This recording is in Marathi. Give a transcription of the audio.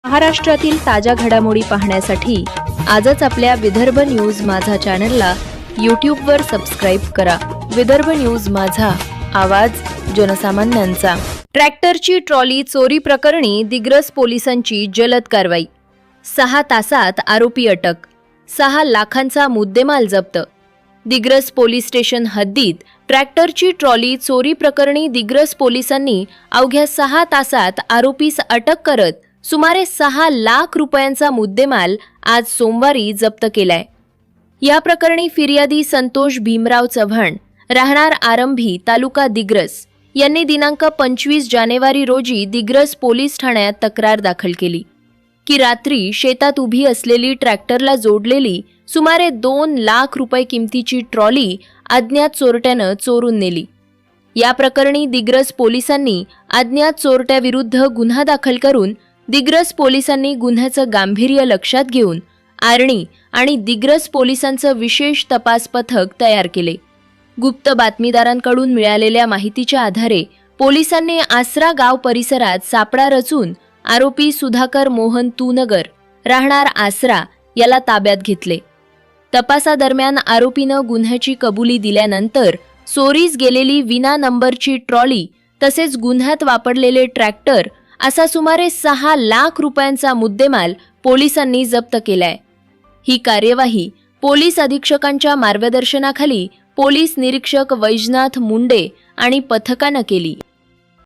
महाराष्ट्रातील ताज्या घडामोडी पाहण्यासाठी आजच आपल्या विदर्भ न्यूज माझा चॅनलला यूट्यूबवर सबस्क्राईब करा। विदर्भ न्यूज माझा, आवाज जनसामान्यांचा। ट्रॅक्टरची ट्रॉली चोरी प्रकरणी दिग्रस पोलिसांची जलद कारवाई। 6 तासात आरोपी अटक, 6 लाखांचा मुद्देमाल जप्त। दिग्रस पोलीस स्टेशन हद्दीत ट्रॅक्टरची ट्रॉली चोरी प्रकरणी दिग्रस पोलिसांनी अवघ्या 6 तासात आरोपीस अटक करत सुमारे 6 लाख रुपयांचा मुद्देमाल आज सोमवारी जप्त केलाय। या प्रकरणी फिर्यादी संतोष भीमराव चव्हाण, राहणार आरंभी, तालुका दिग्रस यांनी दिनांक 25 जानेवारी रोजी दिग्रस पोलीस ठाण्यात तक्रार दाखल केली की रात्री शेतात उभी असलेली ट्रॅक्टरला जोडलेली सुमारे 2 लाख रुपये किमतीची ट्रॉली अज्ञात चोरट्यानं चोरून नेली। या प्रकरणी दिग्रस पोलिसांनी अज्ञात चोरट्याविरुद्ध गुन्हा दाखल करून दिग्रस पोलिसांनी गुन्ह्याचं गांभीर्य लक्षात घेऊन आर्णी आणि दिग्रस पोलिसांचं विशेष तपास पथक तयार केले। गुप्त बातमीदारांकडून मिळालेल्या माहितीच्या आधारे पोलिसांनी आसरा गाव परिसरात सापळा रचून आरोपी सुधाकर मोहन तूनगर, राहणार आसरा याला ताब्यात घेतले। तपासादरम्यान आरोपीनं गुन्ह्याची कबुली दिल्यानंतर चोरीस गेलेली विना नंबरची ट्रॉली तसेच गुन्ह्यात वापरलेले ट्रॅक्टर असा सुमारे 6 लाख रुपयांचा मुद्देमाल पोलिसांनी जप्त केलाय। ही कार्यवाही पोलीस अधीक्षकांच्या मार्गदर्शनाखाली पोलीस निरीक्षक वैजनाथ मुंडे आणि पथकानं केली।